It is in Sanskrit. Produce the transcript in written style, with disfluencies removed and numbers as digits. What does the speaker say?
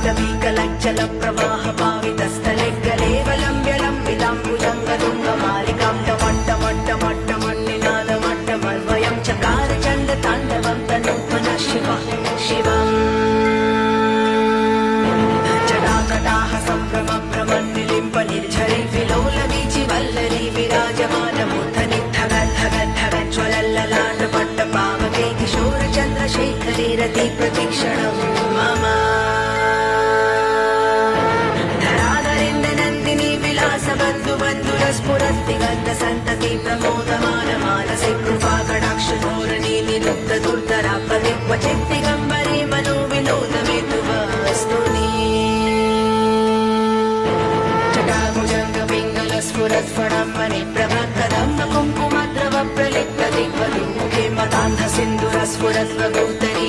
जल प्रवाह पावितस्थले गलेवलम्ब्यलम्बिताम्बुजङ्गतुङ्गमालिकां टमट्टमट्टमट्टमन्निनादमट्टमर्वयं चकार चण्डताण्डवं तनूत्मनः शिवम् जटाकटाः सम्भ्रमभ्रमन्निलिम्ब निर्झरि विलोलवीचि वल्लरी विराजमानमूर्धनि धगज्ज्वलल्ललाटपट्टपावके किशोरचन्द्रशेखरे रति प्रतीक्षणं मम स्फुरद्दिगन्तसन्तति प्रमोदमान मानसे कृपाकटाक्षधोरणी निरुद्धदुर्धरापदे क्वचिद्दिगम्बरे मनोविनोदमेतुवस्तुनि जटाभुजङ्गपिङ्गलस्फुरत्फणं